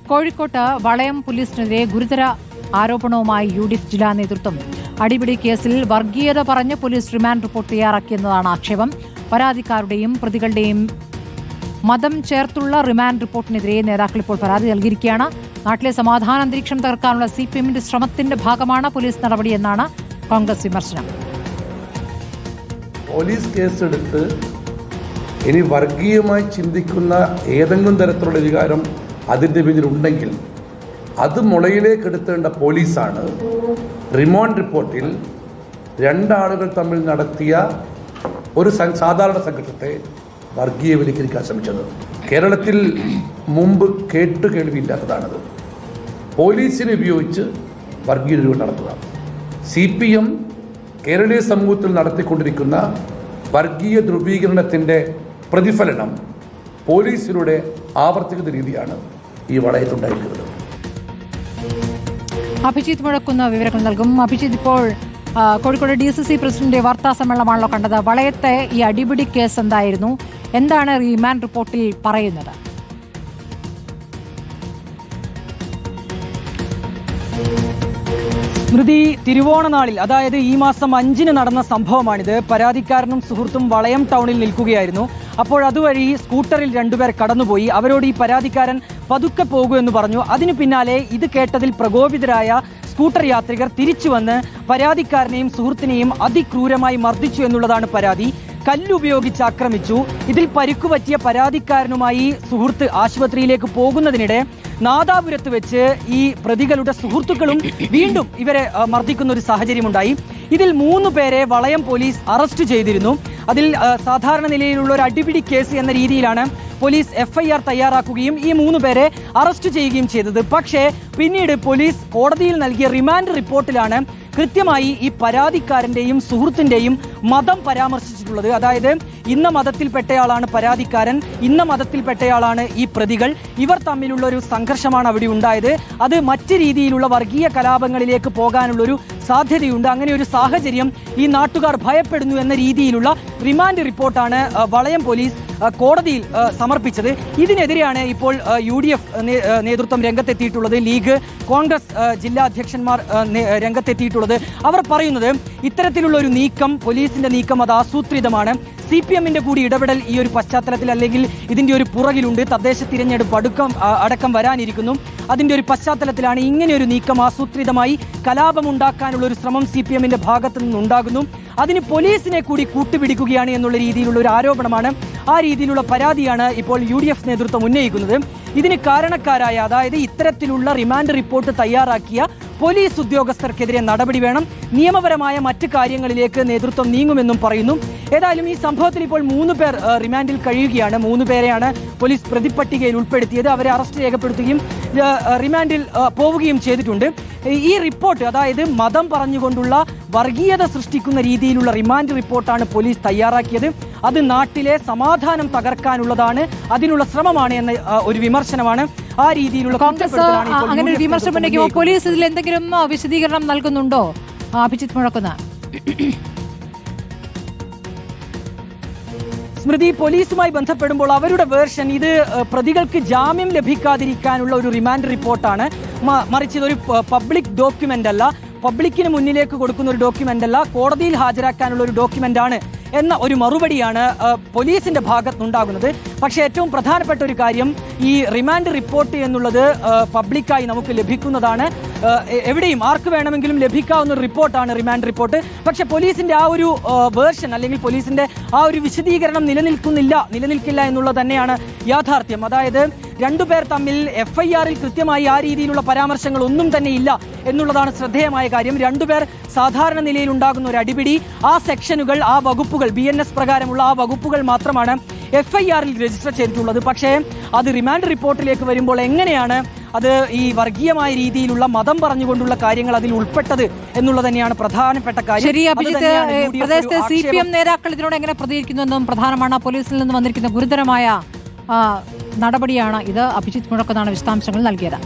കോഴിക്കോട്ട് വളയം പോലീസിനെതിരെ ഗുരുതര ആരോപണവുമായി UDF ജില്ലാ നേതൃത്വം. അടിപിടി കേസിൽ വർഗീയത പറഞ്ഞ് പോലീസ് റിമാൻഡ് റിപ്പോർട്ട് തയ്യാറാക്കിയെന്നതാണ് ആക്ഷേപം. പരാതിക്കാരുടെയും പ്രതികളുടെയും മതം ചേർത്തുള്ള റിമാൻഡ് റിപ്പോർട്ടിനെതിരെ നേതാക്കൾ ഇപ്പോൾ പരാതി നൽകിയിരിക്കുകയാണ്. നാട്ടിലെ സമാധാന അന്തരീക്ഷം തകർക്കാനുള്ള CPMന്റെ ശ്രമത്തിന്റെ ഭാഗമാണ് പോലീസ് നടപടിയെന്നാണ് കോൺഗ്രസ് വിമർശനം. പോലീസ് കേസെടുത്ത് ഇനി വർഗീയമായി ചിന്തിക്കുന്ന ഏതെങ്കിലും തരത്തിലുള്ള വികാരം അതിൻ്റെ പിന്നിലുണ്ടെങ്കിൽ അത് മുളയിലേക്ക് എടുത്തേണ്ട പോലീസാണ് റിമാൻഡ് റിപ്പോർട്ടിൽ രണ്ടാളുകൾ തമ്മിൽ നടത്തിയ ഒരു സാധാരണ സംഘർഷത്തെ വർഗീയവൽക്കരിക്കാൻ ശ്രമിച്ചത്. കേരളത്തിൽ മുമ്പ് കേൾവിയില്ലാത്തതാണത്. പോലീസിനെ ഉപയോഗിച്ച് വർഗീയ രൂപം നടത്തുക. CPM കേരളീയ സമൂഹത്തിൽ നടത്തിക്കൊണ്ടിരിക്കുന്ന വർഗീയ ധ്രുവീകരണത്തിൻ്റെ പ്രതിഫലനം പോലീസിലൂടെ ആവർത്തിക്കുന്ന രീതിയാണ് ഈ വളയത്തുണ്ടായിരിക്കുന്നത്. അഭിജിത്ത് മുഴക്കുന്ന വിവരങ്ങൾ നൽകും. അഭിജിത്ത്, ഇപ്പോൾ കോഴിക്കോട് DCC പ്രസിഡന്റിന്റെ വാർത്താ സമ്മേളനമാണല്ലോ കണ്ടത്. വളയത്തെ ഈ അടിപിടി കേസ് എന്തായിരുന്നു? എന്താണ് റിമാൻഡ് റിപ്പോർട്ടിൽ പറയുന്നത്? സ്മൃതി, തിരുവോണനാളിൽ, അതായത് ഈ മാസം 5-ന് നടന്ന സംഭവമാണിത്. പരാതിക്കാരനും സുഹൃത്തും വളയം ടൗണിൽ നിൽക്കുകയായിരുന്നു. അപ്പോൾ അതുവഴി സ്കൂട്ടറിൽ 2 പേർ കടന്നുപോയി. അവരോട് ഈ പരാതിക്കാരൻ പതുക്കെ പോകൂ എന്ന് പറഞ്ഞു. അതിനു പിന്നാലെ ഇത് കേട്ടതിൽ പ്രകോപിതരായ സ്കൂട്ടർ യാത്രികർ തിരിച്ചു വന്ന് പരാതിക്കാരനെയും സുഹൃത്തിനെയും അതിക്രൂരമായി മർദ്ദിച്ചു എന്നുള്ളതാണ് പരാതി. കല്ലുപയോഗിച്ച് ആക്രമിച്ചു. ഇതിൽ പരിക്കുപറ്റിയ പരാതിക്കാരനുമായി സുഹൃത്ത് ആശുപത്രിയിലേക്ക് പോകുന്നതിനിടെ നാദാപുരത്ത് വെച്ച് ഈ പ്രതികളുടെ സുഹൃത്തുക്കളും വീണ്ടും ഇവരെ മർദ്ദിക്കുന്ന ഒരു സാഹചര്യമുണ്ടായി. ഇതിൽ 3 പേരെ വളയം പോലീസ് അറസ്റ്റ് ചെയ്തിരുന്നു. അതിൽ സാധാരണ നിലയിലുള്ള ഒരു അടിപിടി കേസ് എന്ന രീതിയിലാണ് പോലീസ് FIR തയ്യാറാക്കുകയും ഈ 3 പേരെ അറസ്റ്റ് ചെയ്യുകയും ചെയ്തത്. പക്ഷേ പിന്നീട് പോലീസ് കോടതിയിൽ നൽകിയ റിമാൻഡ് റിപ്പോർട്ടിലാണ് കൃത്യമായി ഈ പരാതിക്കാരന്റെയും സുഹൃത്തിന്റെയും മതം പരാമർശിച്ചിട്ടുള്ളത്. അതായത് ഇന്ന മതത്തിൽപ്പെട്ടയാളാണ് പരാതിക്കാരൻ, ഇന്ന മതത്തിൽപ്പെട്ടയാളാണ് ഈ പ്രതികൾ, ഇവർ തമ്മിലുള്ള ഒരു സംഘർഷമാണ് അവിടെ ഉണ്ടായത്, അത് മറ്റ് രീതിയിലുള്ള വർഗീയ കലാപങ്ങളിലേക്ക് പോകാനുള്ളൊരു സാധ്യതയുണ്ട്, അങ്ങനെ ഒരു സാഹചര്യം ഈ നാട്ടുകാർ ഭയപ്പെടുന്നു എന്ന രീതിയിലുള്ള റിമാൻഡ് റിപ്പോർട്ടാണ് വളയം പോലീസ് കോടതിയിൽ സമർപ്പിച്ചത്. ഇതിനെതിരെയാണ് ഇപ്പോൾ UDF നേതൃത്വം രംഗത്തെത്തിയിട്ടുള്ളത്. ലീഗ്, കോൺഗ്രസ് ജില്ലാ അധ്യക്ഷന്മാർ രംഗത്തെത്തിയിട്ടുള്ളത്. അവർ പറയുന്നത് ഇത്തരത്തിലുള്ള ഒരു നീക്കം, പോലീസിന്റെ നീക്കം, അത് ആസൂത്രിതമാണ്. CPMന്റെ കൂടി ഇടപെടൽ ഈ ഒരു പശ്ചാത്തലത്തിൽ, അല്ലെങ്കിൽ ഇതിന്റെ ഒരു പുറകിലുണ്ട്. തദ്ദേശ തിരഞ്ഞെടുപ്പ് അടക്കം വരാനിരിക്കുന്നു. അതിന്റെ ഒരു പശ്ചാത്തലത്തിലാണ് ഇങ്ങനെ ഒരു നീക്കം ആസൂത്രിതമായി കലാപമുണ്ടാക്കാനുള്ള ഒരു ശ്രമം CPMന്റെ ഭാഗത്തു നിന്നുണ്ടാകുന്നു. അതിന് പോലീസിനെ കൂടി കൂട്ടുപിടിക്കുകയാണ് എന്നുള്ള രീതിയിലുള്ള ഒരു ആരോപണമാണ്, ആ രീതിയിലുള്ള പരാതിയാണ് ഇപ്പോൾ UDF നേതൃത്വം ഉന്നയിക്കുന്നത്. ഇതിന് കാരണക്കാരായ, അതായത് ഇത്തരത്തിലുള്ള റിമാൻഡ് റിപ്പോർട്ട് തയ്യാറാക്കിയ പോലീസ് ഉദ്യോഗസ്ഥർക്കെതിരെ നടപടി വേണം, നിയമപരമായ മറ്റ് കാര്യങ്ങളിലേക്ക് നേതൃത്വം നീങ്ങുമെന്നും പറയുന്നു. ഏതായാലും ഈ സംഭവത്തിൽ ഇപ്പോൾ 3 പേർ റിമാൻഡിൽ കഴിയുകയാണ്. 3 പേരെയാണ് പോലീസ് പ്രതിപ്പട്ടികയിൽ ഉൾപ്പെടുത്തിയത്. അവരെ അറസ്റ്റ് രേഖപ്പെടുത്തുകയും റിമാൻഡിൽ പോവുകയും ചെയ്തിട്ടുണ്ട്. ഈ റിപ്പോർട്ട്, അതായത് മതം പറഞ്ഞുകൊണ്ടുള്ള വർഗീയത സൃഷ്ടിക്കുന്ന രീതിയിലുള്ള റിമാൻഡ് റിപ്പോർട്ടാണ് പോലീസ് തയ്യാറാക്കിയത്. അത് നാട്ടിലെ സമാധാനം തകർക്കാനുള്ളതാണ്, അതിനുള്ള ശ്രമമാണ് എന്ന ഒരു വിമർശനമാണ്, ആ രീതിയിലുള്ള കോൺഗ്രസ് അങ്ങനെ ഒരു വിമർശനം ഉന്നയിക്കുമ്പോൾ പോലീസ് ഇതിൽ എന്തെങ്കിലും വിശദീകരണം നൽകുന്നുണ്ടോ? അഭിജിത്ത് മുഴക്കുന്ന. സ്മൃതി, പോലീസുമായി ബന്ധപ്പെടുമ്പോൾ അവരുടെ വേർഷൻ ഇത് പ്രതികൾക്ക് ജാമ്യം ലഭിക്കാതിരിക്കാനുള്ള ഒരു റിമാൻഡ് റിപ്പോർട്ടാണ്, മറിച്ച് ഇതൊരു പബ്ലിക് ഡോക്യുമെന്റ് അല്ല, പബ്ലിക്കിന് മുന്നിലേക്ക് കൊടുക്കുന്ന ഒരു ഡോക്യുമെന്റ് അല്ല, കോടതിയിൽ ഹാജരാക്കാനുള്ള ഒരു ഡോക്യുമെന്റ് ആണ് എന്ന ഒരു മറുപടിയാണ് പോലീസിന്റെ ഭാഗത്തുനിന്നുണ്ടാകുന്നത്. പക്ഷേ ഏറ്റവും പ്രധാനപ്പെട്ട ഒരു കാര്യം, ഈ റിമാൻഡ് റിപ്പോർട്ട് എന്നുള്ളത് പബ്ലിക്കായി നമുക്ക് ലഭിക്കുന്നതാണ്. എവിടെയും ആർക്ക് വേണമെങ്കിലും ലഭിക്കാവുന്ന ഒരു റിപ്പോർട്ടാണ് റിമാൻഡ് റിപ്പോർട്ട്. പക്ഷെ പോലീസിന്റെ ആ ഒരു വേർഷൻ, അല്ലെങ്കിൽ പോലീസിന്റെ ആ ഒരു വിശദീകരണം നിലനിൽക്കില്ല എന്നുള്ളത് തന്നെയാണ് യാഥാർത്ഥ്യം. അതായത് 2 പേർ തമ്മിൽ FIR-ൽ കൃത്യമായി ആ രീതിയിലുള്ള പരാമർശങ്ങൾ ഒന്നും തന്നെ ഇല്ല എന്നുള്ളതാണ് ശ്രദ്ധേയമായ കാര്യം. 2 പേർ സാധാരണ നിലയിൽ ഉണ്ടാകുന്ന ഒരു അടിപിടി, ആ സെക്ഷനുകൾ, ആ വകുപ്പുകൾ, BNS പ്രകാരമുള്ള ആ വകുപ്പുകൾ മാത്രമാണ് FIR-ൽ രജിസ്റ്റർ ചെയ്തിട്ടുള്ളത്. പക്ഷേ അത് റിമാൻഡ് റിപ്പോർട്ടിലേക്ക് വരുമ്പോൾ എങ്ങനെയാണ് അത് ഈ വർഗീയമായ രീതിയിലുള്ള മതം പറഞ്ഞുകൊണ്ടുള്ള കാര്യങ്ങൾ അതിൽ ഉൾപ്പെട്ടത് എന്നുള്ളത് തന്നെയാണ് പ്രധാനപ്പെട്ട കാര്യം. ശരി അഭിജിത്ത്, പ്രദേശത്തെ CPM നേതാക്കൾ ഇതിനോട് എങ്ങനെ പ്രതികരിക്കുന്നു എന്നും പ്രധാനമാണ്. പോലീസിൽ നിന്ന് വന്നിരിക്കുന്ന ഗുരുതരമായ നടപടിയാണ് ഇത്. അഭിജിത്ത് മുഴക്കുന്നതാണ് വിശദാംശങ്ങൾ നൽകിയത്.